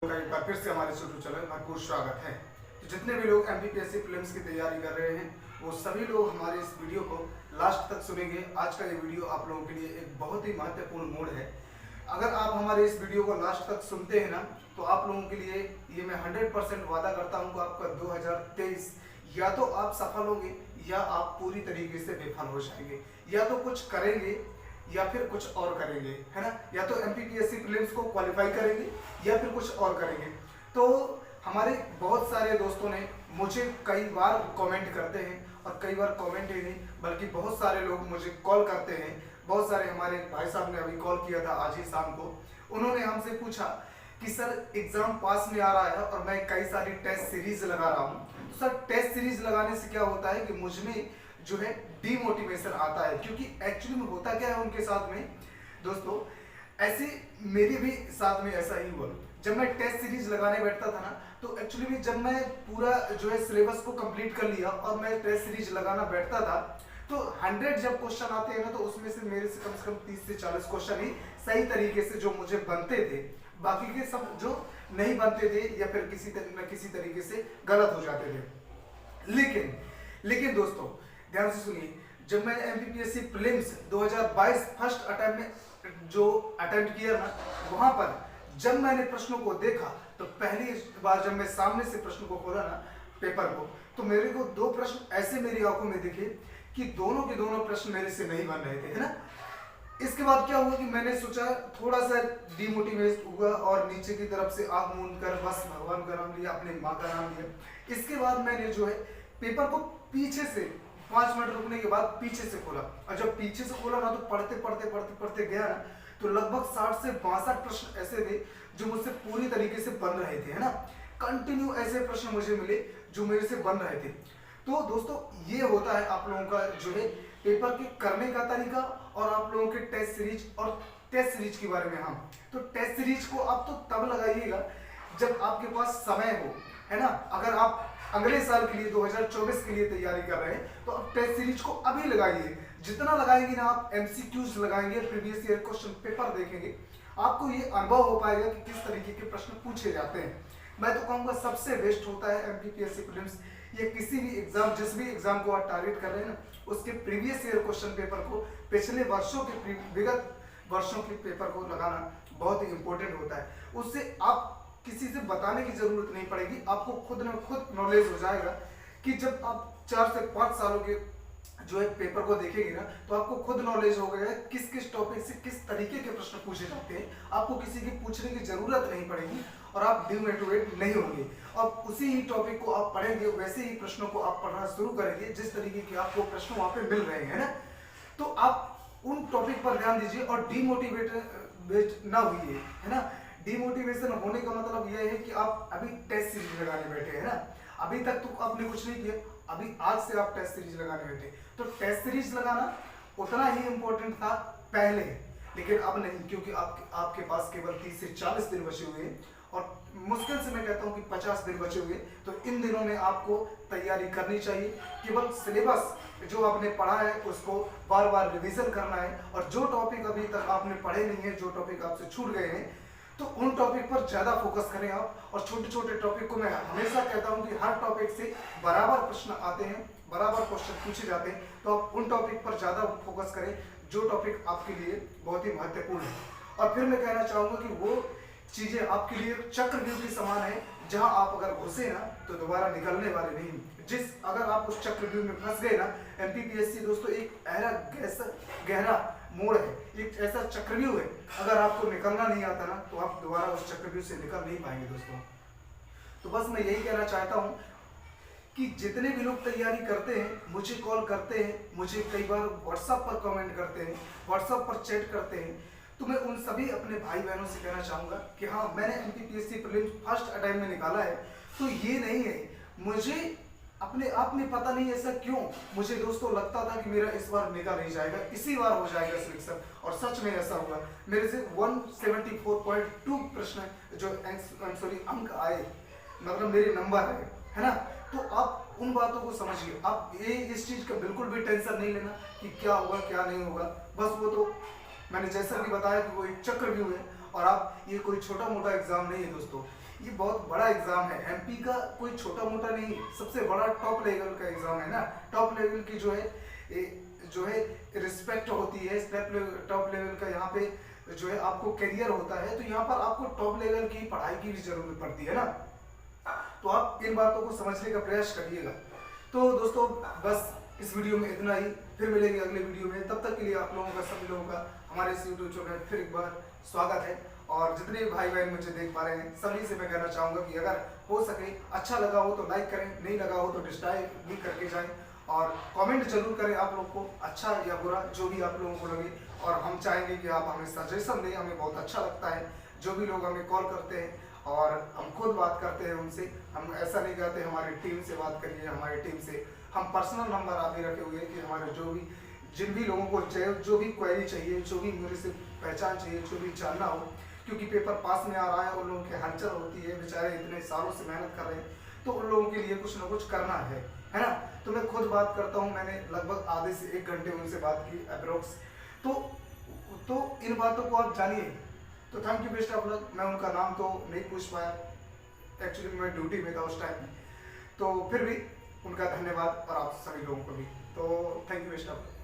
का एक बार फिर से हमारे यूट्यूब चैनल में भरपूर स्वागत है। तो जितने भी लोग एमपीपीएससी प्रीलिम्स की तैयारी कर रहे हैं वो सभी लोग हमारे इस वीडियो को लास्ट तक सुनेंगे। आज का ये वीडियो आप लोगों के लिए एक बहुत ही महत्वपूर्ण मोड़ है। अगर आप हमारे इस वीडियो को लास्ट तक सुनते हैं ना तो आप लोगों के लिए ये मैं 100% वादा करता हूँ कि आपका 2023 या तो आप सफल होंगे या आप पूरी तरीके से विफल हो जाएंगे, या तो कुछ करेंगे या फिर कुछ और करेंगे, है ना। या तो एमपीपीएससी प्रीलिम्स को क्वालिफाई करेंगे या फिर कुछ और करेंगे। तो हमारे बहुत सारे दोस्तों ने मुझे कई बार कमेंट करते हैं, और कई बार कमेंट ही नहीं बल्कि बहुत सारे लोग मुझे कॉल करते हैं। बहुत सारे हमारे भाई साहब ने अभी कॉल किया था आज ही शाम को। उन्होंने हमसे पूछा कि सर एग्जाम पास में आ रहा है और मैं कई सारी टेस्ट सीरीज लगा रहा हूँ, तो सर टेस्ट सीरीज लगाने से क्या होता है कि मुझ में जो है डीमोटिवेशन आता है। क्योंकि एक्चुअली में होता क्या है उनके साथ में दोस्तों, ऐसे मेरे भी साथ में ऐसा ही हुआ। जब मैं टेस्ट सीरीज लगाने बैठता था ना तो एक्चुअली में जब मैं पूरा जो है सिलेबस को कंप्लीट कर लिया और मैं टेस्ट सीरीज लगाना बैठता था तो 100 जब क्वेश्चन आते हैं ना तो उसमें से मेरे से कम 30 से 40 क्वेश्चन ही सही तरीके से जो मुझे बनते थे, बाकी के सब जो नहीं बनते थे या फिर किसी तरीके से गलत हो जाते थे। लेकिन दोस्तों ध्यान से सुनिए, जब मैंने एमपीपीएससी प्रीलिम्स 2022 फर्स्ट अटेम्प्ट में जो अटेम्प्ट किया ना, वहां पर जब मैंने प्रश्नों को देखा तो पहली बार जब मैं सामने से प्रश्न को खोला ना पेपर को, तो मेरे को दो प्रश्न ऐसे मेरी आंखों में दिखे कि दोनों के दोनों प्रश्न मेरे से नहीं बन रहे थे, है ना। इसके बाद क्या हुआ कि मैंने सोचा, थोड़ा सा डिमोटिवेट हुआ और नीचे की तरफ से आंख मूंद कर बस भगवान का नाम लिया, अपने माँ का नाम लिया। इसके बाद मैंने जो है पेपर को पीछे से 5 मिनट रुकने के बाद पीछे से खोला, और जब पीछे से खोला ना तो पढ़ते गया ना तो लगभग 60 से 62 प्रश्न ऐसे थे जो मुझसे पूरी तरीके से बन रहे थे, है ना। कंटिन्यू ऐसे प्रश्न मुझे मिले जो मेरे से बन रहे थे। तो दोस्तों ये होता है आप लोगों का जो है पेपर के करने का तरीका, और आप लोगों के टेस्ट सीरीज और टेस्ट सीरीज के बारे में। हम तो टेस्ट सीरीज को आप तो तब लगाइएगा जब आपके पास समय हो, है ना। अगर आप अगले साल के लिए 2024 के लिए तैयारी कर रहे हैं तो आप टेस्ट सीरीज को अभी लगाइए। जितना लगाएंगे ना आप एमसीक्यूज लगाएंगे, प्रीवियस ईयर क्वेश्चन पेपर देखेंगे, आपको ये अनुभव हो पाएगा कि किस तरीके के प्रश्न पूछे जाते हैं। मैं तो कहूँगा सबसे बेस्ट होता है एमपीपीएससी प्रीलिम्स, या किसी भी एग्जाम, जिस भी एग्जाम को आप टारगेट कर रहे हैं ना उसके प्रीवियस ईयर क्वेश्चन पेपर को, पिछले वर्षों के विगत वर्षों के पेपर को लगाना बहुत ही इंपॉर्टेंट होता है। उससे आप किसी से बताने की जरूरत नहीं पड़ेगी, आपको खुद न खुद नॉलेज हो जाएगा कि जब आप 4 से 5 सालों के जो है पेपर को देखेंगे ना तो आपको खुद नॉलेज हो गया किस किस टॉपिक से किस तरीके के प्रश्न पूछे जाते हैं। आपको किसी की पूछने की जरूरत नहीं पड़ेगी और आप डिमोटिवेट नहीं होंगे, और उसी ही टॉपिक को आप पढ़ेंगे, वैसे ही प्रश्नों को आप पढ़ना शुरू करेंगे जिस तरीके के आपको प्रश्न वहां पे मिल रहे हैं ना। तो आप उन टॉपिक पर ध्यान दीजिए और डिमोटिवेट ना होइए, है ना। डिमोटिवेशन होने का मतलब यह है कि आप अभी टेस्ट सीरीज लगाने बैठे हैं ना, अभी तक तो आपने कुछ नहीं किया, अभी आज से आप टेस्ट सीरीज लगाने बैठे। तो टेस्ट सीरीज लगाना उतना ही इंपॉर्टेंट था पहले, लेकिन अब नहीं, क्योंकि आपके पास केवल 30 से 40 दिन बचे हुए हैं, और मुश्किल से मैं कहता हूं कि 50 दिन बचे हुए। तो इन दिनों में आपको तैयारी करनी चाहिए, केवल सिलेबस जो आपने पढ़ा है उसको बार बार रिवीजन करना है, और जो टॉपिक अभी तक आपने पढ़े नहीं है, जो टॉपिक आपसे छूट गए हैं, तो उन टॉपिक पर ज्यादा फोकस करें आप। और छोटे छोटे टॉपिक को मैं हमेशा कहता हूं कि हर टॉपिक से बराबर प्रश्न आते हैं, बराबर क्वेश्चन पूछे जाते हैं, तो आप उन टॉपिक पर ज्यादा फोकस करें जो टॉपिक आपके लिए बहुत ही महत्वपूर्ण है। और फिर मैं कहना चाहूंगा कि वो चीजें आपके लिए चक्रव्यूह के समान है, जहां आप अगर घुसे ना तो दोबारा निकलने वाले नहीं। अगर आप उस चक्रव्यूह में फंस गए ना, एमपीपीएससी दोस्तों एक गहरा मोड़ है, एक ऐसा चक्रव्यूह है, अगर आपको निकलना नहीं आता ना तो आप दोबारा उस चक्रव्यूह से निकल नहीं पाएंगे दोस्तों। तो बस मैं यही कहना चाहता हूं कि जितने भी लोग तैयारी करते हैं, मुझे कॉल करते हैं, मुझे कई बार व्हाट्सएप पर कमेंट करते हैं, व्हाट्सएप पर चैट करते हैं, तो मैं उन सभी अपने भाई बहनों से कहना चाहूंगा कि हाँ, मैंने एमपीपीएससी प्रीलिम्स फर्स्ट अटेम्प्ट में निकाला है। तो ये नहीं है, मुझे अपने आप में पता नहीं ऐसा क्यों, मुझे दोस्तों लगता था कि मेरा इस बार निकाल नहीं जाएगा, इसी बार हो जाएगा सिलेक्शन, और सच में ऐसा हुआ। मेरे से 174.2 प्रश्न जो अंक आए, मतलब मेरे नंबर है ना। तो आप उन बातों को समझिए, आप ये इस चीज का बिल्कुल भी टेंशन नहीं लेना कि क्या होगा क्या नहीं होगा। बस वो तो मैंने जैसा कि बताया कि वो एक चक्रव्यूह है, और आप ये कोई छोटा मोटा एग्जाम नहीं है दोस्तों। ये बहुत बड़ा एग्जाम है। एमपी का कोई छोटा मोटा नहीं, सबसे बड़ा टॉप लेवल का एग्जाम है ना। टॉप लेवल की जो है रिस्पेक्ट होती है, टॉप लेवल का यहाँ पे जो है आपको करियर होता है, तो यहाँ पर आपको टॉप लेवल की पढ़ाई की भी जरूरत पड़ती है ना। तो आप इन बातों को समझने का प्रयास करिएगा। तो दोस्तों बस इस वीडियो में इतना ही, फिर मिलेंगे अगले वीडियो में। तब तक के लिए आप लोगों का, सभी लोगों का हमारे इस यूट्यूब चैनल में फिर एक बार स्वागत है। और जितने भी भाई बहन मुझे देख पा रहे हैं सभी से मैं कहना चाहूँगा कि अगर हो सके, अच्छा लगा हो तो लाइक करें, नहीं लगा हो तो डिसलाइक भी करके जाएं, और कमेंट जरूर करें आप लोग को, अच्छा या बुरा जो भी आप लोगों को लगे। और हम चाहेंगे कि आप हमें सजेशन दें, हमें बहुत अच्छा लगता है जो भी लोग हमें कॉल करते हैं और हम खुद बात करते हैं उनसे। हम ऐसा नहीं कहते हमारी टीम से बात करिए, हमारी टीम से हम पर्सनल नंबर आप भी रखे हुए हैं कि हमारे जिन भी लोगों को जो भी क्वेरी चाहिए, जो भी मेरे से पहचान चाहिए, जो भी जानना हो, क्योंकि पेपर पास में आ रहा है, उन लोगों की हलचल होती है, बेचारे इतने सालों से मेहनत कर रहे हैं, तो उन लोगों के लिए कुछ ना कुछ करना है ना। तो मैं खुद बात करता हूँ, मैंने लगभग आधे से 1 घंटे उनसे बात की अप्रोक्स। तो इन बातों को आप जानिए। तो thank you, best of luck. मैं उनका नाम तो नहीं पूछ पाया, एक्चुअली मैं ड्यूटी में था उस टाइम में, तो फिर भी उनका धन्यवाद और आप सभी लोगों को भी। तो thank you, best of luck.